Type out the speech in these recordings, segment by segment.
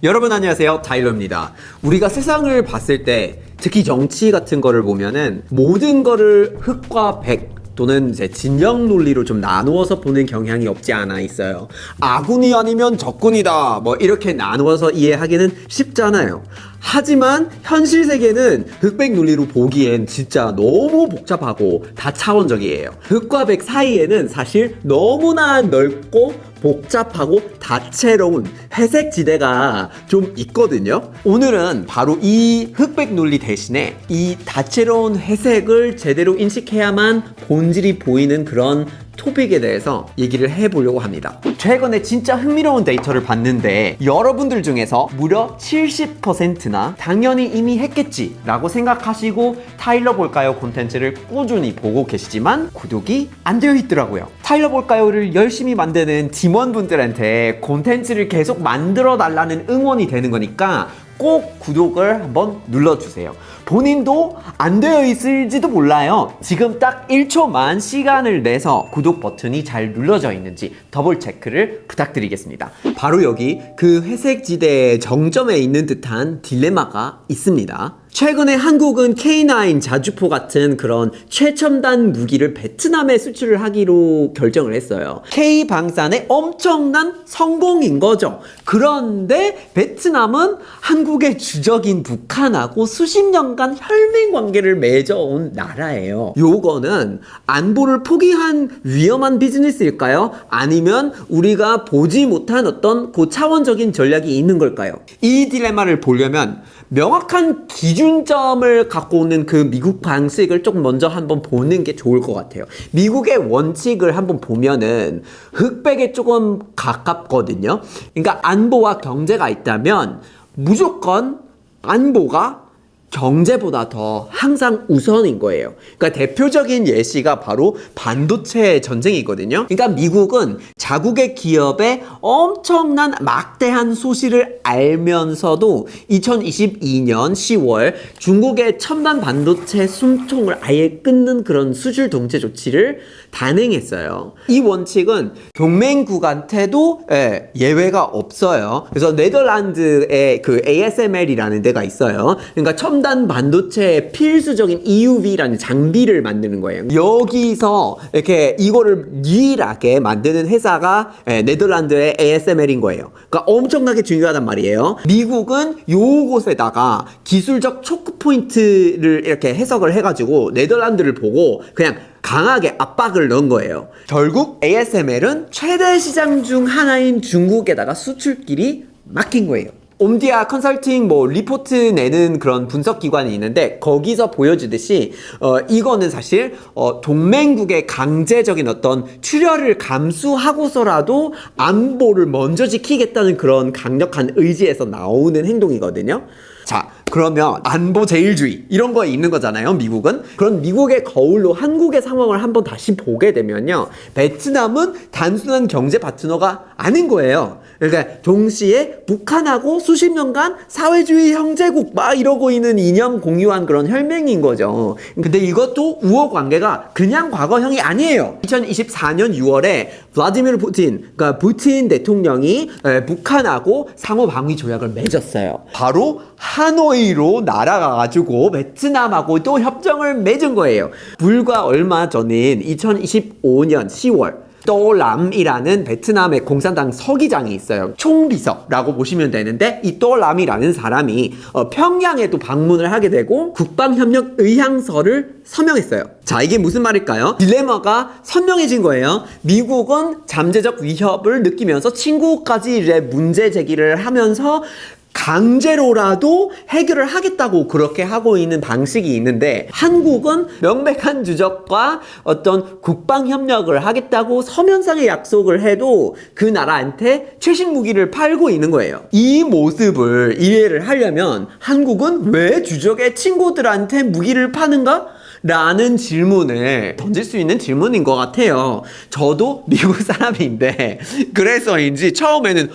여러분 안녕하세요, 타일러입니다. 우리가 세상을 봤을 때 특히 정치 같은 거를 보면은 모든 거를 흑과 백 또는 이제 진영 논리로 좀 나누어서 보는 경향이 없지 않아 있어요. 아군이 아니면 적군이다 뭐 이렇게 나누어서 이해하기는 쉽잖아요. 하지만 현실 세계는 흑백 논리로 보기엔 진짜 너무 복잡하고 다차원적이에요. 흑과 백 사이에는 사실 너무나 넓고 복잡하고 다채로운 회색 지대가 좀 있거든요. 오늘은 바로 이 흑백 논리 대신에 이 다채로운 회색을 제대로 인식해야만 본질이 보이는 그런 토픽에 대해서 얘기를 해보려고 합니다. 최근에 진짜 흥미로운 데이터를 봤는데 여러분들 중에서 무려 70%나 당연히 이미 했겠지 라고 생각하시고 타일러 볼까요 콘텐츠를 꾸준히 보고 계시지만 구독이 안 되어 있더라고요. 타일러 볼까요를 열심히 만드는 팀원분들한테 콘텐츠를 계속 만들어 달라는 응원이 되는 거니까 꼭 구독을 한번 눌러주세요. 본인도 안 되어 있을지도 몰라요. 지금 딱 1초만 시간을 내서 구독 버튼이 잘 눌러져 있는지 더블 체크를 부탁드리겠습니다. 바로 여기 그 회색 지대의 정점에 있는 듯한 딜레마가 있습니다. 최근에 한국은 K9 자주포 같은 그런 최첨단 무기를 베트남에 수출을 하기로 결정을 했어요. K 방산의 엄청난 성공인 거죠. 그런데 베트남은 한국의 주적인 북한하고 수십 년간 혈맹 관계를 맺어온 나라예요. 요거는 안보를 포기한 위험한 비즈니스일까요? 아니면 우리가 보지 못한 어떤 고차원적인 전략이 있는 걸까요? 이 딜레마를 보려면 명확한 기준점을 갖고 오는 그 미국 방식을 조금 먼저 한번 보는 게 좋을 것 같아요. 미국의 원칙을 한번 보면은 흑백에 조금 가깝거든요. 그러니까 안보와 경제가 있다면 무조건 안보가 경제보다 더 항상 우선인 거예요. 그러니까 대표적인 예시가 바로 반도체 전쟁이거든요. 그러니까 미국은 자국의 기업의 엄청난 막대한 소실을 알면서도 2022년 10월 중국의 첨단 반도체 숨통을 아예 끊는 그런 수출 통제 조치를 단행했어요. 이 원칙은 동맹국한테도 예외가 없어요. 그래서 네덜란드에 그 ASML이라는 데가 있어요. 그러니까 첨단 반도체의 필수적인 EUV라는 장비를 만드는 거예요. 여기서 이렇게 이거를 유일하게 만드는 회사가 네덜란드의 ASML인 거예요. 그러니까 엄청나게 중요하단 말이에요. 미국은 요곳에다가 기술적 초크 포인트를 이렇게 해석을 해가지고 네덜란드를 보고 그냥 강하게 압박을 넣은 거예요. 결국 ASML은 최대 시장 중 하나인 중국에다가 수출길이 막힌 거예요. 옴디아 컨설팅 리포트 내는 그런 분석 기관이 있는데 거기서 보여주듯이 이거는 사실 동맹국의 강제적인 어떤 출혈을 감수하고서라도 안보를 먼저 지키겠다는 그런 강력한 의지에서 나오는 행동이거든요. 자, 그러면 안보 제일주의 이런 거에 있는 거잖아요, 미국은. 그런 미국의 거울로 한국의 상황을 한번 다시 보게 되면요, 베트남은 단순한 경제 파트너가 아닌 거예요. 그러니까 동시에 북한하고 수십 년간 사회주의 형제국 막 이러고 있는 이념 공유한 그런 혈맹인 거죠. 근데 이것도 우호 관계가 그냥 과거형이 아니에요. 2024년 6월에 블라디미르 푸틴, 그러니까 푸틴 대통령이 북한하고 상호 방위 조약을 맺었어요. 바로 하노이로 날아가가지고 베트남하고 또 협정을 맺은 거예요. 불과 얼마 전인 2025년 10월 또람이라는 베트남의 공산당 서기장이 있어요. 총비서라고 보시면 되는데 이 또람이라는 사람이 평양에도 방문을 하게 되고 국방협력 의향서를 서명했어요. 자, 이게 무슨 말일까요? 딜레마가 선명해진 거예요. 미국은 잠재적 위협을 느끼면서 친구까지 이제 문제 제기를 하면서 강제로라도 해결을 하겠다고 그렇게 하고 있는 방식이 있는데 한국은 명백한 주적과 어떤 국방 협력을 하겠다고 서면상의 약속을 해도 그 나라한테 최신 무기를 팔고 있는 거예요. 이 모습을 이해를 하려면 한국은 왜 주적의 친구들한테 무기를 파는가? 라는 질문을 던질 수 있는 질문인 것 같아요. 저도 미국 사람인데 그래서인지 처음에는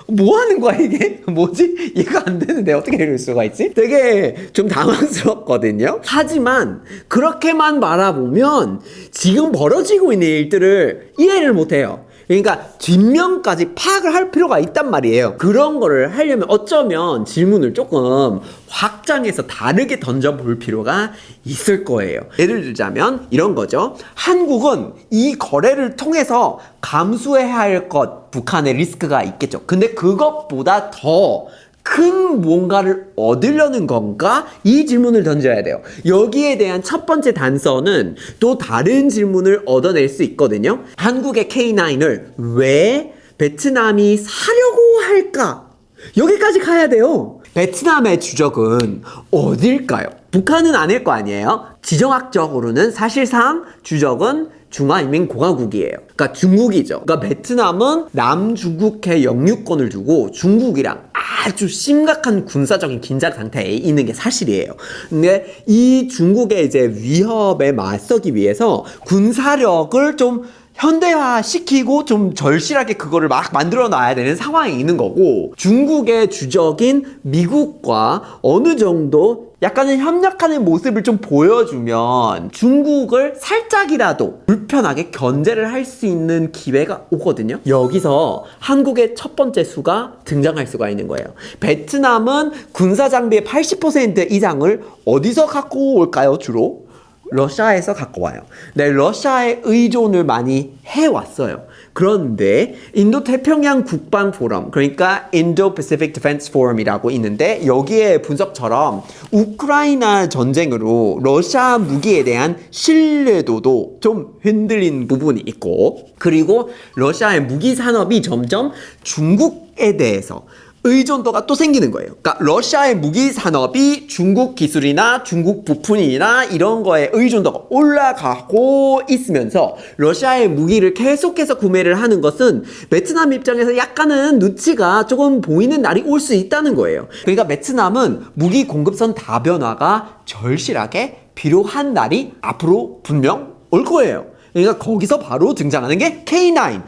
뭐 하는 거야 이게? 뭐지? 이해가 안 되는데 어떻게 이럴 수가 있지? 되게 좀 당황스럽거든요. 하지만 그렇게만 바라보면 지금 벌어지고 있는 일들을 이해를 못해요. 그러니까 뒷면까지 파악을 할 필요가 있단 말이에요. 그런 거를 하려면 어쩌면 질문을 조금 확장해서 다르게 던져볼 필요가 있을 거예요. 예를 들자면 이런 거죠. 한국은 이 거래를 통해서 감수해야 할 것, 북한의 리스크가 있겠죠. 근데 그것보다 더 큰 뭔가를 얻으려는 건가? 이 질문을 던져야 돼요. 여기에 대한 첫 번째 단서는 또 다른 질문을 얻어낼 수 있거든요. 한국의 K9을 왜 베트남이 사려고 할까? 여기까지 가야 돼요. 베트남의 주적은 어딜까요? 북한은 아닐 거 아니에요? 지정학적으로는 사실상 주적은 중화인민공화국이에요. 그러니까 중국이죠. 그러니까 베트남은 남중국해 영유권을 두고 중국이랑 아주 심각한 군사적인 긴장 상태에 있는 게 사실이에요. 근데 이 중국의 이제 위협에 맞서기 위해서 군사력을 좀 현대화시키고 좀 절실하게 그거를 막 만들어 놔야 되는 상황에 있는 거고, 중국의 주적인 미국과 어느 정도 약간은 협력하는 모습을 좀 보여주면 중국을 살짝이라도 불편하게 견제를 할 수 있는 기회가 오거든요. 여기서 한국의 첫 번째 수가 등장할 수가 있는 거예요. 베트남은 군사 장비의 80% 이상을 어디서 갖고 올까요, 주로? 러시아에서 갖고 와요. 네, 러시아에 의존을 많이 해왔어요. 그런데 인도태평양 국방 포럼, 그러니까 Indo-Pacific Defense Forum이라고 있는데, 여기에 분석처럼 우크라이나 전쟁으로 러시아 무기에 대한 신뢰도도 좀 흔들린 부분이 있고, 그리고 러시아의 무기 산업이 점점 중국에 대해서 의존도가 또 생기는 거예요. 그러니까 러시아의 무기 산업이 중국 기술이나 중국 부품이나 이런 거에 의존도가 올라가고 있으면서 러시아의 무기를 계속해서 구매를 하는 것은 베트남 입장에서 약간은 눈치가 조금 보이는 날이 올 수 있다는 거예요. 그러니까 베트남은 무기 공급선 다변화가 절실하게 필요한 날이 앞으로 분명 올 거예요. 그러니까 거기서 바로 등장하는 게 K9.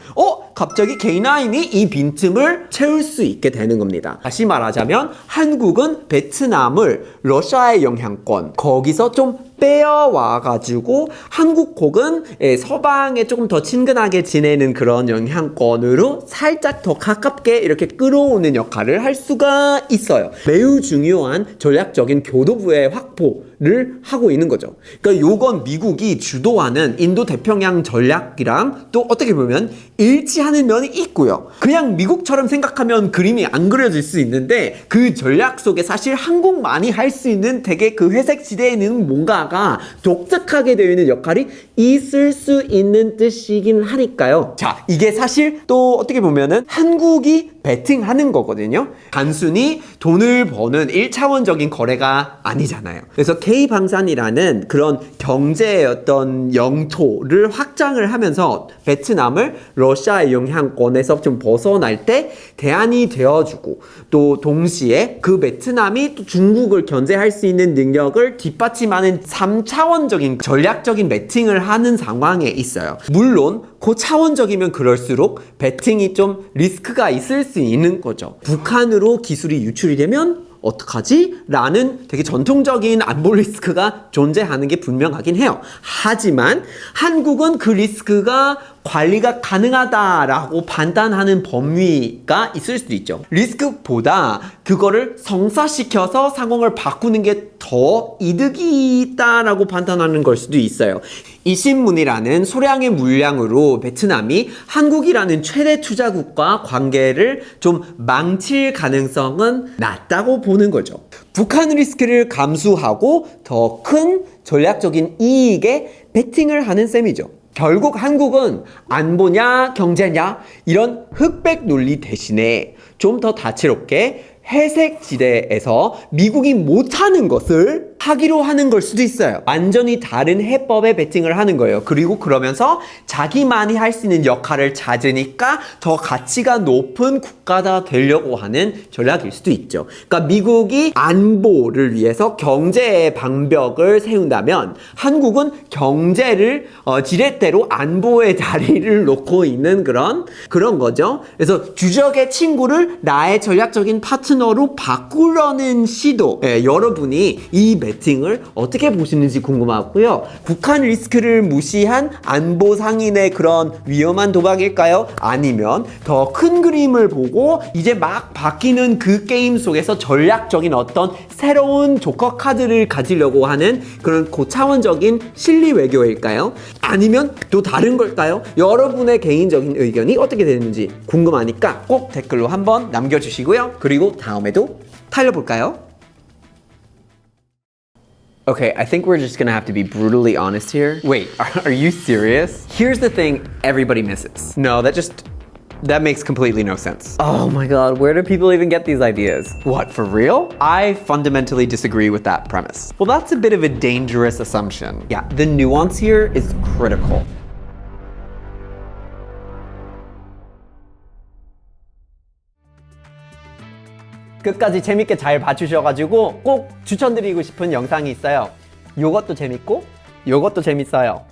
갑자기 K9이 이 빈틈을 채울 수 있게 되는 겁니다. 다시 말하자면 한국은 베트남을 러시아의 영향권, 거기서 좀 빼어와가지고 한국국은 서방에 조금 더 친근하게 지내는 그런 영향권으로 살짝 더 가깝게 이렇게 끌어오는 역할을 할 수가 있어요. 매우 중요한 전략적인 교도부의 확보를 하고 있는 거죠. 그러니까 요건 미국이 주도하는 인도 태평양 전략이랑 또 어떻게 보면 일치하는 면이 있고요. 그냥 미국처럼 생각하면 그림이 안 그려질 수 있는데, 그 전략 속에 사실 한국만이 할 수 있는 되게 그 회색 지대에는 뭔가가 독특하게 되어 있는 역할이 있을 수 있는 뜻이긴 하니까요. 자, 이게 사실 또 어떻게 보면은 한국이 베팅하는 거거든요. 단순히 돈을 버는 1차원적인 거래가 아니잖아요. 그래서 K방산이라는 그런 경제의 어떤 영토를 확장을 하면서 베트남을 러시아의 영향권에서 좀 벗어날 때 대안이 되어주고, 또 동시에 그 베트남이 또 중국을 견제할 수 있는 능력을 뒷받침하는 3차원적인 전략적인 매칭을 하는 상황에 있어요. 물론 고차원적이면 그럴수록 배팅이 좀 리스크가 있을 수 있는 거죠. 북한으로 기술이 유출이 되면 어떡하지? 라는 되게 전통적인 안보 리스크가 존재하는 게 분명하긴 해요. 하지만 한국은 그 리스크가 관리가 가능하다라고 판단하는 범위가 있을 수도 있죠. 리스크보다 그거를 성사시켜서 상황을 바꾸는 게 더 이득이 있다라고 판단하는 걸 수도 있어요. 이 신문이라는 소량의 물량으로 베트남이 한국이라는 최대 투자국과 관계를 좀 망칠 가능성은 낮다고 보는 거죠. 북한 리스크를 감수하고 더 큰 전략적인 이익에 베팅을 하는 셈이죠. 결국 한국은 안보냐 경제냐 이런 흑백 논리 대신에 좀 더 다채롭게 회색 지대에서 미국이 못하는 것을 하기로 하는 걸 수도 있어요. 완전히 다른 해법에 베팅을 하는 거예요. 그리고 그러면서 자기만이 할 수 있는 역할을 찾으니까 더 가치가 높은 국가가 되려고 하는 전략일 수도 있죠. 그러니까 미국이 안보를 위해서 경제의 방벽을 세운다면 한국은 경제를 지렛대로 안보의 자리를 놓고 있는 그런 거죠. 그래서 주적의 친구를 나의 전략적인 파트너 파트너로 바꾸려는 시도. 예, 여러분이 이 배팅을 어떻게 보시는지 궁금하고요. 북한 리스크를 무시한 안보 상인의 그런 위험한 도박일까요? 아니면 더 큰 그림을 보고 이제 막 바뀌는 그 게임 속에서 전략적인 어떤 새로운 조커 카드를 가지려고 하는 그런 고차원적인 실리 외교일까요? 아니면 또 다른 걸까요? 여러분의 개인적인 의견이 어떻게 되는지 궁금하니까 꼭 댓글로 한번 남겨주시고요. 그리고 다음에도 달려볼까요? Okay, I think we're just gonna have to be brutally honest here. Wait, are you serious? Here's the thing everybody misses. No, that makes completely no sense. Oh my god, where do people even get these ideas? What, for real? I fundamentally disagree with that premise. Well, that's a bit of a dangerous assumption. Yeah, the nuance here is critical. 끝까지 재밌게 잘 봐주셔가지고 꼭 추천드리고 싶은 영상이 있어요. 요것도 재밌고 요것도 재밌어요.